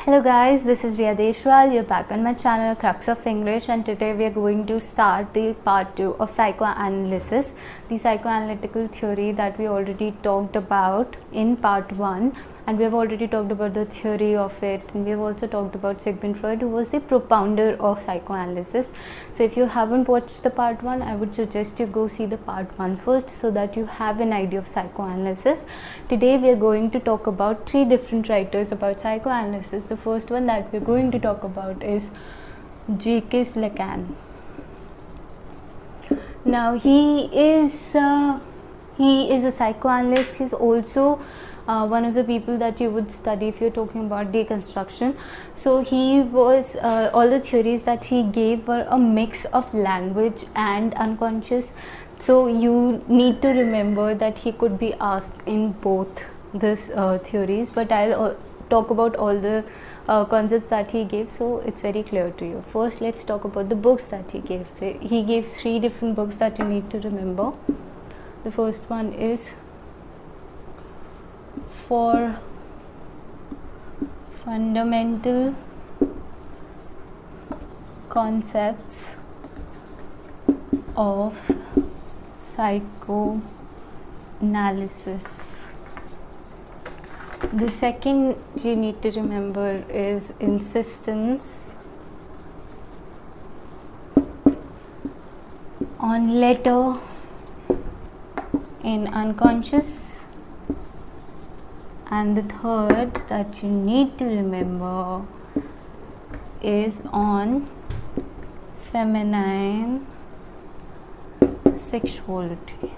Hello guys, this is Riya Deshwal. You're back on my channel Crux of English, and today we are going to start the part 2 of psychoanalysis, the psychoanalytical theory that we already talked about in part 1, and we have already talked about the theory of it, and we have also talked about Sigmund Freud, who was the propounder of psychoanalysis. So if you haven't watched the part 1, I would suggest you go see the part 1 first so that you have an idea of psychoanalysis. Today we are going to talk about 3 different writers about psychoanalysis. The first one that we are going to talk about is Jacques Lacan. Now he is a psychoanalyst. He's also one of the people that you would study if you're talking about deconstruction. So he was all the theories that he gave were a mix of language and unconscious. So you need to remember that he could be asked in both these theories, but I'll talk about all the concepts that he gave, so it's very clear to you. First, let's talk about the books that he gave. So he gave 3 different books that you need to remember. The first one is For Fundamental Concepts of Psychoanalysis. The second you need to remember is Insistence on Letter in Unconscious. And the third that you need to remember is on Feminine Sexuality.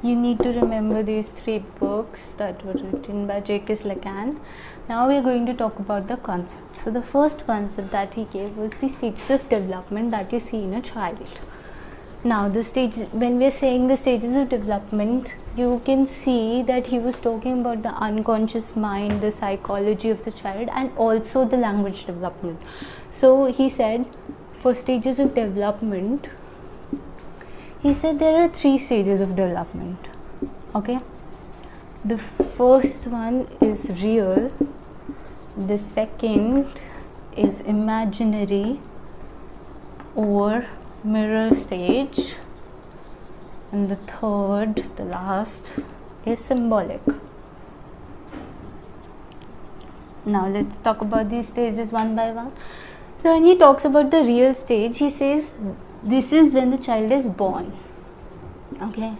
You need to remember these 3 books that were written by Jacques Lacan. Now we are going to talk about the concepts. So the first concept that he gave was the stages of development that you see in a child. Now the stages, when we are saying the stages of development, you can see that he was talking about the unconscious mind, the psychology of the child, and also the language development. So he said for stages of development, he said there are 3 stages of development. Okay, the first one is real, the second is imaginary or mirror stage, and the third, the last, is symbolic. Now let's talk about these stages one by one. So when he talks about the real stage, he says this is when the child is born. Okay,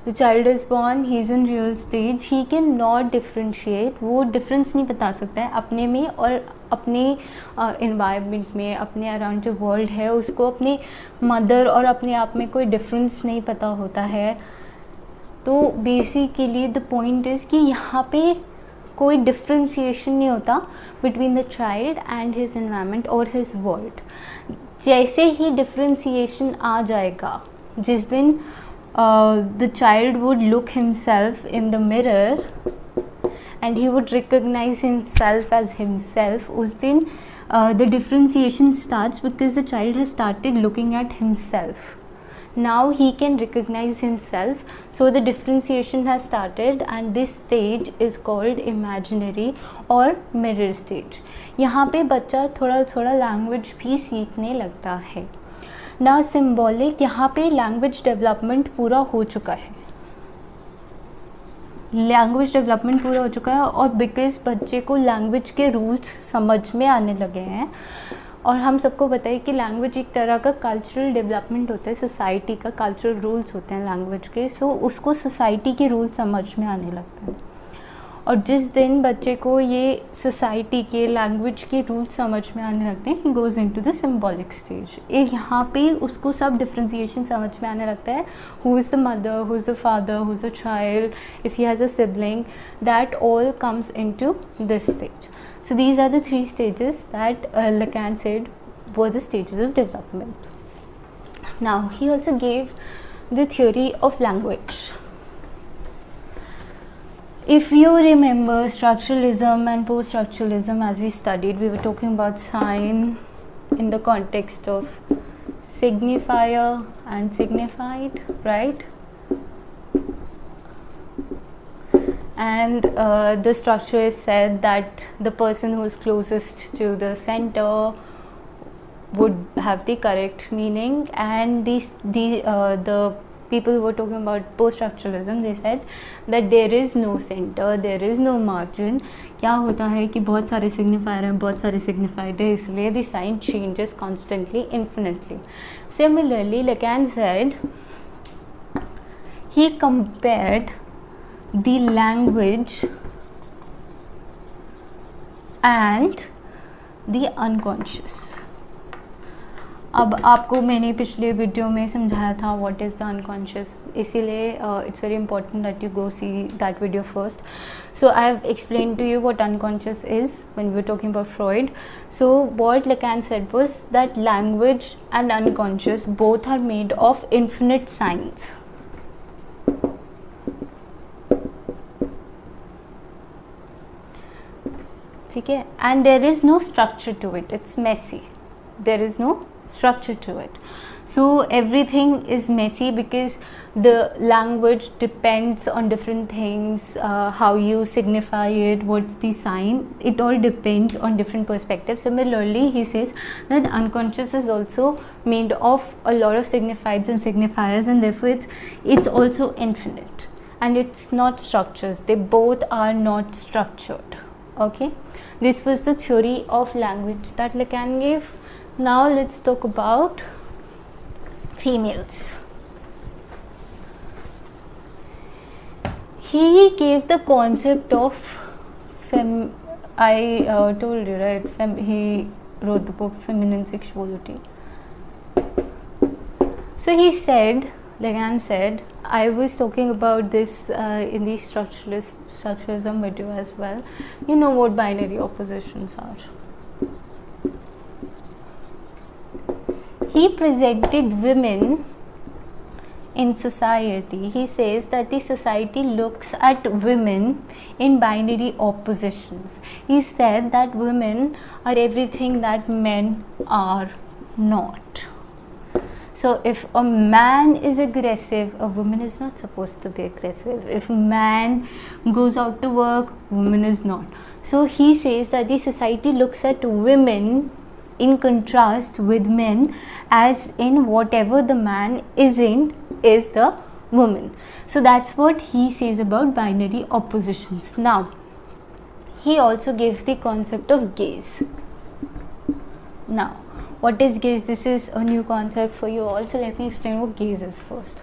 the child is born, he is in real stage, he can not differentiate, वो difference नहीं बता सकता है अपने में और अपने environment में, अपने around जो world है उसको अपने mother और अपने आप में कोई difference नहीं पता होता है. तो basically the point is कि यहाँ पे कोई differentiation नहीं होता between the child and his environment or his world. जैसे ही differentiation आ जाएगा, जिस दिन the child would look himself in the mirror and he would recognize himself as himself, उस दिन the differentiation starts because the child has started looking at himself. Now he can recognize himself, so the differentiation has started, and this stage is called imaginary or mirror stage. यहाँ पे बच्चा थोड़ा थोड़ा language भी सीखने लगता है. Now symbolic, यहाँ पे language development पूरा हो चुका है. लैंग्वेज डेवलपमेंट पूरा हो चुका है, और बिकॉज बच्चे को लैंग्वेज के रूल्स समझ में आने लगे हैं, और हम सबको बताइए कि लैंग्वेज एक तरह का कल्चरल डेवलपमेंट होता है, सोसाइटी का कल्चरल रूल्स होते हैं लैंग्वेज के. सो उसको सोसाइटी के रूल्स समझ में आने लगते हैं, और जिस दिन बच्चे को ये सोसाइटी के लैंग्वेज के रूल्स समझ में आने लगते हैं, he goes into the symbolic stage. यहाँ पे उसको सब डिफ्रेंशिएशन समझ में आने लगता है. Who is the mother, who is the father, who is the child, if he has a sibling, that all comes into this stage. So these are the 3 stages that Lacan said were the stages of development. Now he also gave the theory of language. If you remember structuralism and post-structuralism, as we studied, we were talking about sign in the context of signifier and signified, right? and the structuralist said that the person who is closest to the center would have the correct meaning, and the people who were talking about post-structuralism, they said that there is no center, there is no margin. क्या होता है कि बहुत सारे signifier हैं, बहुत सारे signified है, इसलिए the sign changes constantly, infinitely. Similarly, Lacan said, he compared the language and the unconscious. अब आपको मैंने पिछले वीडियो में समझाया था व्हाट इज़ द अनकॉन्शियस, इसीलिए it's very important that you go see that video first. So I have explain to you what unconscious is when we are talking about Freud. सो व्हाट Lacan said was that language and unconscious both are made of infinite signs. ठीक है, and there is no structure to it, it's messy, there is no structure to it. So everything is messy because the language depends on different things, how you signify it, what's the sign, it all depends on different perspectives. Similarly, he says that unconscious is also made of a lot of signifieds and signifiers, and therefore it's also infinite, and it's not structures, they both are not structured. Okay, this was the theory of language that Lacan gave. Now let's talk about females. He gave the concept of I told you, right? He wrote the book Feminine Sexuality. So he said, Lacan said, I was talking about this in the structuralism video as well. You know what binary oppositions are. He presented women in society. He says that the society looks at women in binary oppositions. He said that women are everything that men are not. So if a man is aggressive, a woman is not supposed to be aggressive. If a man goes out to work, woman is not. So he says that the society looks at women in contrast with men, as in whatever the man isn't is the woman. So that's what he says about binary oppositions. Now, he also gives the concept of gaze. Now, what is gaze? This is a new concept for you also. Let me explain what gaze is first.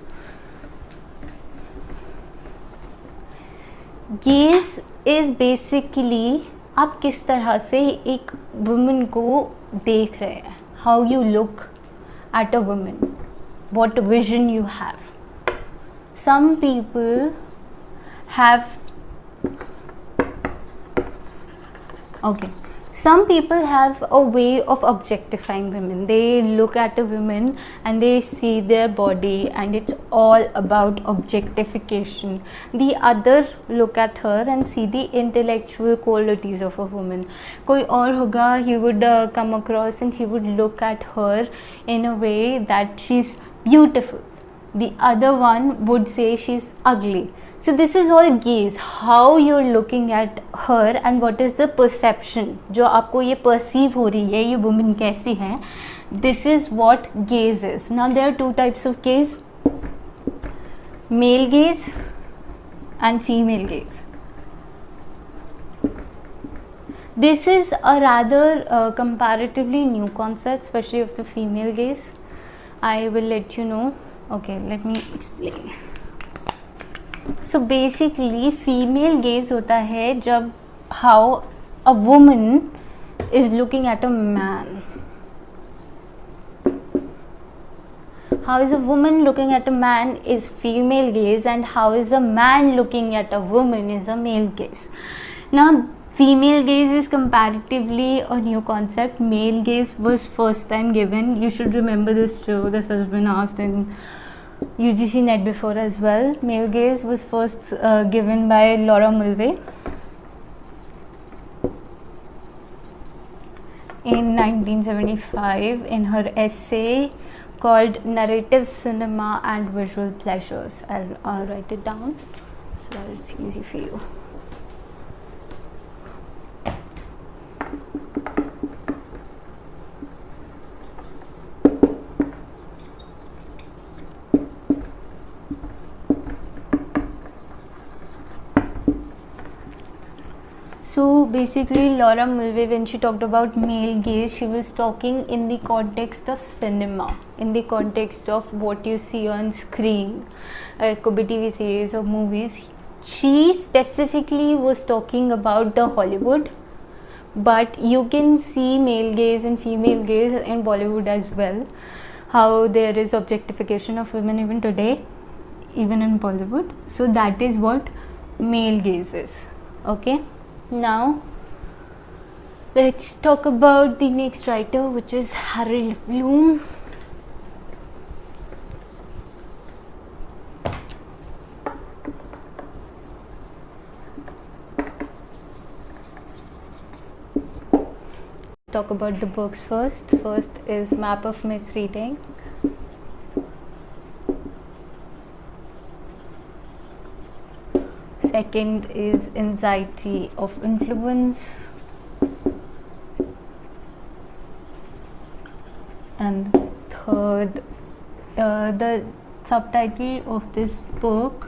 Gaze is basically आप किस तरह से एक woman को देख रहे हैं, how you look at a woman, what vision you have. Some people have some people have a way of objectifying women. They look at a woman and they see their body and it's all about objectification. The other look at her and see the intellectual qualities of a woman. कोई और होगा, he would come across and he would look at her in a way that she's beautiful. The other one would say she's ugly. So this is all gaze, how you're looking at her and what is the perception, जो आपको ये perceive हो रही है, ये woman कैसी है. This is what gaze is. Now there are two types of gaze, male gaze and female gaze. This is a rather comparatively new concept, especially of the female gaze. I will let you know. Okay, let me explain. So basically female gaze होता है जब how a woman is looking at a man. How is a woman looking at a man is female gaze, and how is a man looking at a woman is a male gaze. Now female gaze is comparatively a new concept. Male gaze was first time given. You should remember this too. This has been asked in UGC net before as well. Male gaze was first given by Laura Mulvey in 1975 in her essay called Narrative Cinema and Visual Pleasures. I'll write it down so that it's easy for you. So basically, Laura Mulvey, when she talked about male gaze, she was talking in the context of cinema, in the context of what you see on screen, could be TV series or movies. She specifically was talking about the Hollywood, but you can see male gaze and female gaze in Bollywood as well. How there is objectification of women even today, even in Bollywood. So that is what male gaze is. Okay. Now let's talk about the next writer, which is Harold Bloom. Talk about the books first. First is Map of Misreading. Second is Anxiety of Influence. And third, the subtitle of this book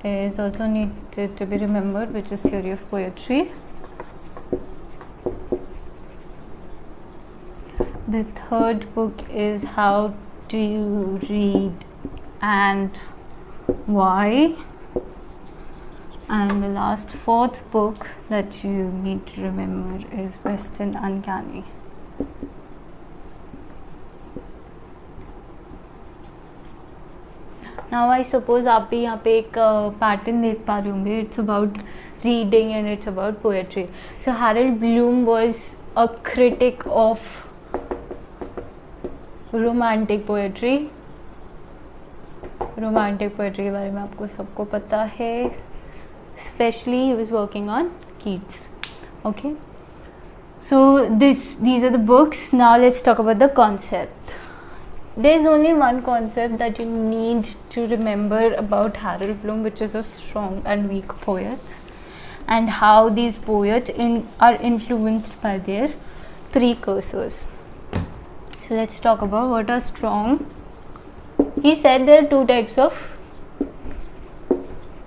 is also needed to be remembered, which is Theory of Poetry. The third book is How Do You Read and Why? And the last fourth book that you need to remember is Western Uncanny. Now I suppose आप भी यहाँ पे एक pattern देख पा रहे होंगे. It's about reading and it's about poetry. So Harold Bloom was a critic of romantic poetry. Romantic poetry के बारे में आपको सबको पता है. Especially he was working on Keats. Okay. So these are the books. Now let's talk about the concept. There's only one concept that you need to remember about Harold Bloom, which is of strong and weak poets, and how these poets are influenced by their precursors. So let's talk about what are strong. He said there are two types of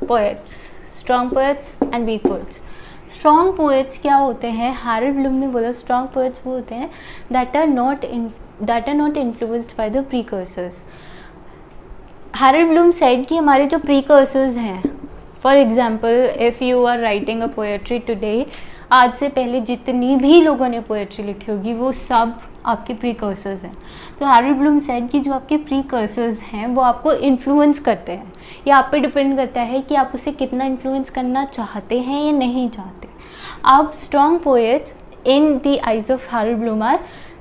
poets, strong poets and weak poets. Strong poets क्या होते हैं? Harold Bloom ने बोला strong poets वो होते हैं that are not influenced by the precursors. Harold Bloom said कि हमारे जो precursors हैं, for example, if you are writing a poetry today, आज से पहले जितनी भी लोगों ने पोएट्री लिखी होगी वो सब आपके प्रीकर्सर्स हैं. तो हैरोल्ड ब्लूम सेड कि जो आपके प्रीकर्सर्स हैं वो आपको इन्फ्लुएंस करते हैं. ये आप पे डिपेंड करता है कि आप उसे कितना इन्फ्लुएंस करना चाहते हैं या नहीं चाहते. आप strong poets in the eyes of Harold Bloom are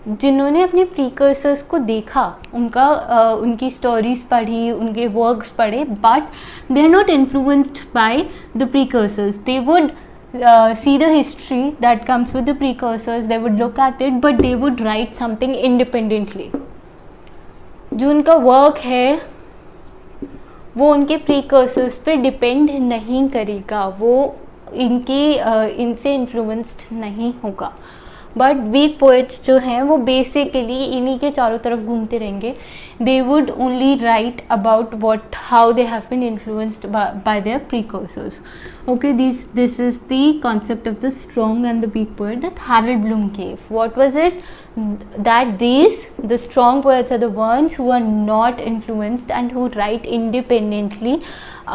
जिन्होंने अपने प्रीकर्सर्स को देखा, उनकी स्टोरीज पढ़ी, उनके वर्क्स पढ़े, but they are not influenced by the precursors. They would see the history that comes with the precursors, they would look at it, but they would write something independently. जो उनका work है वो उनके precursors पे depend नहीं करेगा, वो इनसे इन्फ्लुएंस्ड नहीं होगा. बट वीक पोएट्स जो हैं वो बेसिकली इन्हीं के चारों तरफ घूमते रहेंगे. They would only write about what how they have been influenced by their precursors. Okay, this is the concept of the strong and the weak poet that Harold Bloom gave. What was it? That the strong poets are the ones who are not influenced and who write independently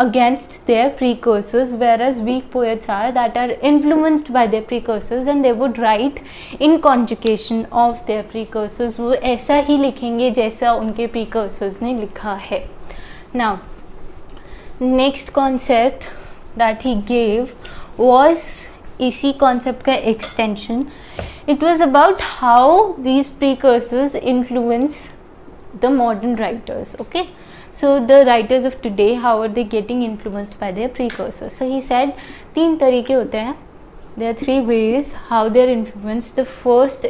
against their precursors, whereas weak poets are that are influenced by their precursors and they would write in conjugation of their precursors. वो ऐसा ही लिखेंगे जैसा उनके precursors ने लिखा है. Now, next concept that he gave was इसी concept का extension. It was about how these precursors influence the modern writers. Okay, so the writers of today, how are they getting influenced by their precursors? So he said तीन तरीके होते हैं. There are three ways how they are influenced. The first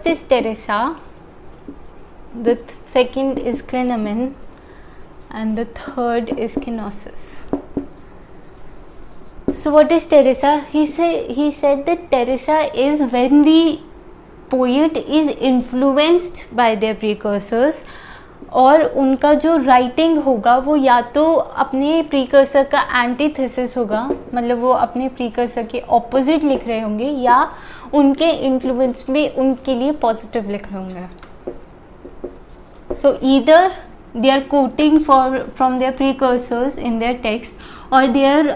is Teresa. The second is Klenemen, and the third is Kenosis. So what is Teresa? He said that Teresa is when the poet is influenced by their precursors, और उनका जो writing होगा वो या तो अपने precursor का antithesis होगा, मतलब वो अपने प्रीकर्सर के ऑपोजिट लिख रहे होंगे, या उनके इन्फ्लुएंस में उनके लिए पॉजिटिव लिख रहे होंगे. सो either they are quoting from their precursors in their text, or they are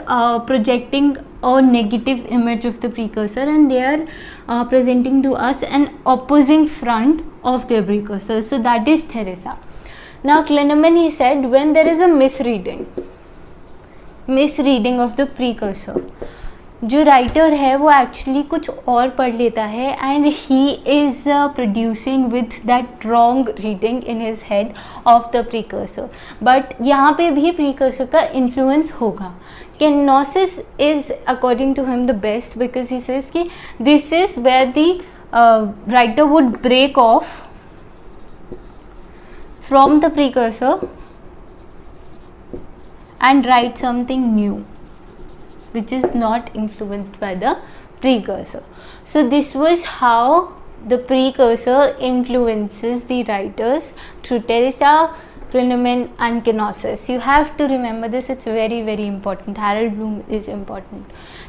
projecting a negative image of the precursor, and they are presenting to us an opposing front of their precursors. So that is Theresa. Now Klineman, he said, when there is a misreading of the precursor, जो writer है वो actually कुछ और पढ़ लेता है and he is producing with that wrong reading in his head of the precursor. But यहाँ पे भी प्रीकर्सर का इन्फ्लुएंस होगा. Kenosis is according to him the best because he says कि this is where the writer would break off from the precursor and write something new which is not influenced by the precursor. So this was how the precursor influences the writers through Teresa, Klineman and Kenosis. You have to remember this, it's very very important. Harold Bloom is important.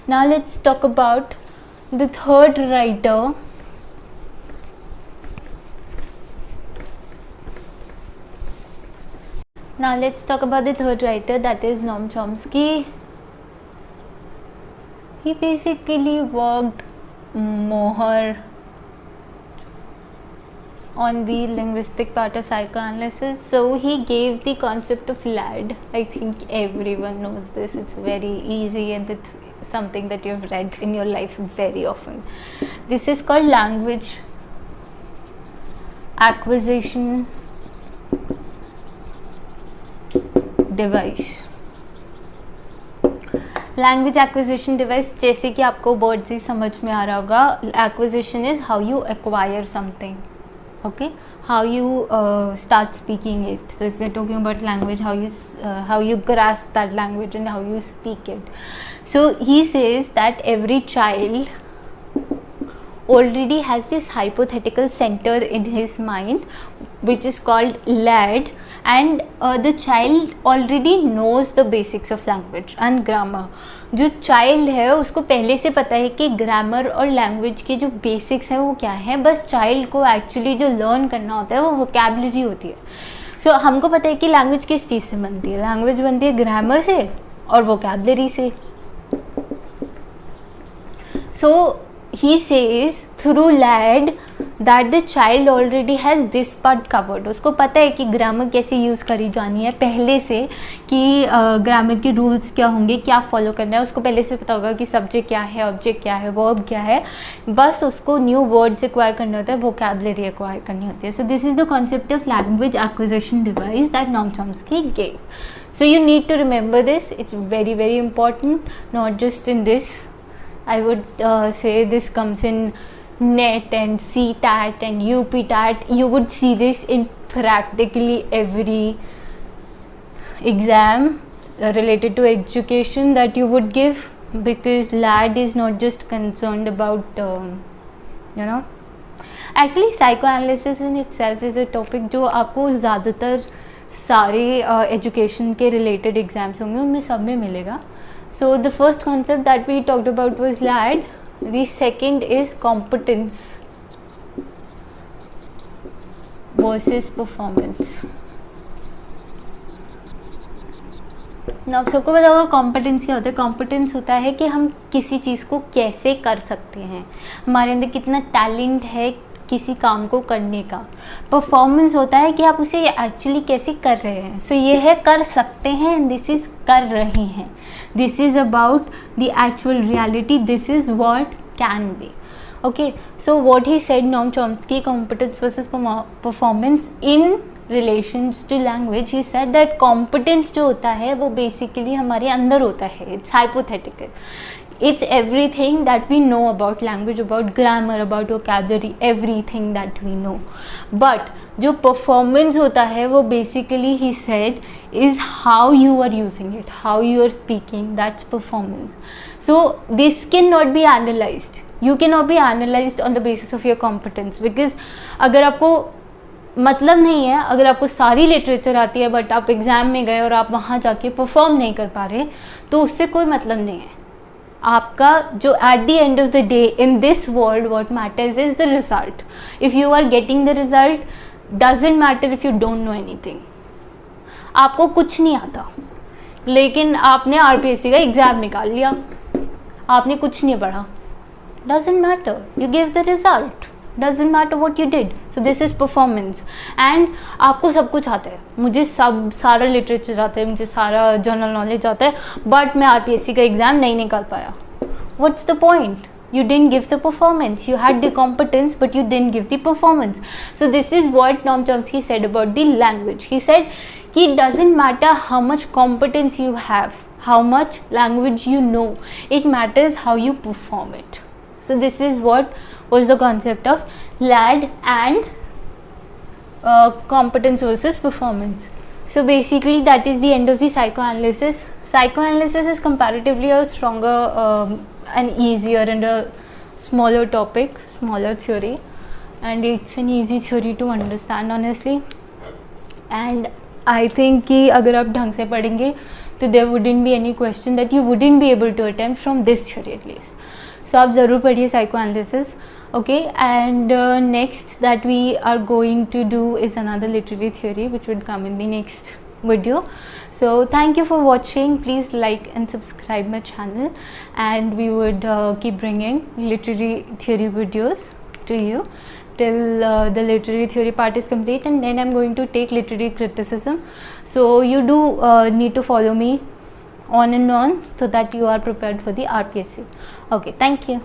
Now let's talk about the third writer. Now let's talk about the third writer, that is Noam Chomsky. He basically worked more on the linguistic part of psychoanalysis. So he gave the concept of LAD. I think everyone knows this. It's very easy and it's something that you've read in your life very often. This is called language acquisition device. Language acquisition device, जैसे कि आपको word से समझ में आ रहा होगा, acquisition is how you acquire something, okay, how you start speaking it. So if we're talking about language, how you grasp that language and how you speak it. So he says that every child already has this hypothetical center in his mind which is called LAD, and the child already knows the basics of language and grammar. जो child है उसको पहले से पता है कि grammar और language के जो बेसिक्स हैं वो क्या है. बस चाइल्ड को एक्चुअली जो लर्न करना होता है वो वोकैबुलरी होती है. सो हमको पता है कि लैंग्वेज किस चीज़ से बनती है. लैंग्वेज बनती है ग्रामर से और वोकैबुलरी से. सो he says through LAD that the child already has this part covered. उसको पता है कि ग्रामर कैसे यूज़ करी जानी है पहले से, कि ग्रामर के रूल्स क्या होंगे, क्या फॉलो करना है. उसको पहले से पता होगा कि सब्जेक्ट क्या है, ऑब्जेक्ट क्या है, वर्ब क्या है. बस उसको न्यू वर्ड्स एक्वायर करना होता है, वोकैबुलरी एक्वायर करनी होती है. So this is the concept of language acquisition device that Noam Chomsky gave. So you need to remember this. It's very very important, not just in this. I would say this comes in NET and CTAT and UPTAT. You would see this in practically every exam related to education that you would give, because LAD is not just concerned about actually psychoanalysis in itself is a topic जो आपको ज़्यादातर सारे education के related exams होंगे उनमें सब में मिलेगा. So the first concept that we talked about was LAD. The second is competence versus performance. Now आप सबको पता होगा कॉम्पिटेंस क्या होता है. कॉम्पिटेंस होता है कि हम किसी चीज़ को कैसे कर सकते हैं, हमारे अंदर कितना टैलेंट है किसी काम को करने का. परफॉर्मेंस होता है कि आप उसे एक्चुअली कैसे कर रहे हैं. सो ये है कर सकते हैं, दिस इज कर रहे हैं, this is about the actual reality, this is what can be. Okay, so what he said Noam Chomsky, competence versus performance in relations to language. He said that competence जो होता है वो basically हमारे अंदर होता है, it's hypothetical. It's everything that we know about language, about grammar, about vocabulary, everything that we know. But जो performance होता है वो basically he said is how you are using it, how you are speaking, that's performance. So this cannot be analyzed. You cannot be analyzed on the basis of your competence, because अगर आपको मतलब नहीं है अगर आपको सारी literature आती है बट आप एग्ज़ाम में गए और आप वहाँ जाके परफॉर्म नहीं कर पा रहे, तो उससे कोई मतलब नहीं है। आपका जो at the end of the day in this world what matters is the result. If you are getting the result, doesn't matter if you don't know anything. आपको कुछ नहीं आता लेकिन आपने आरपीएससी का एग्ज़ाम निकाल लिया, आपने कुछ नहीं पढ़ा, doesn't matter, you gave the result, doesn't matter what you did. So this is performance. And आपको सब कुछ आता है, मुझे सारा लिटरेचर आता है, मुझे सारा जनरल नॉलेज आता है, बट मैं आरपीएससी का एग्ज़ाम नहीं निकाल पाया. What's the point? You didn't give the performance. You had the competence but you didn't give the performance. So this is what Noam Chomsky said about the language. He said कि it doesn't matter how much competence you have, how much language you know, it matters how you perform it. So this is what was the concept of LAD and competence versus performance. So basically that is the end of the psychoanalysis. Psychoanalysis is comparatively a stronger and easier and a smaller topic, smaller theory, and it's an easy theory to understand honestly. And I think कि अगर आप ढंग से पढ़ेंगे तो there wouldn't be any question that you wouldn't be able to attempt from this theory at least. So आप ज़रूर पढ़िए psychoanalysis. Okay, and next that we are going to do is another literary theory which would come in the next video. So thank you for watching. Please like and subscribe my channel, and we would keep bringing literary theory videos to you till the literary theory part is complete, and then I'm going to take literary criticism. So you do need to follow me on and on so that you are prepared for the RPSC. Okay, thank you.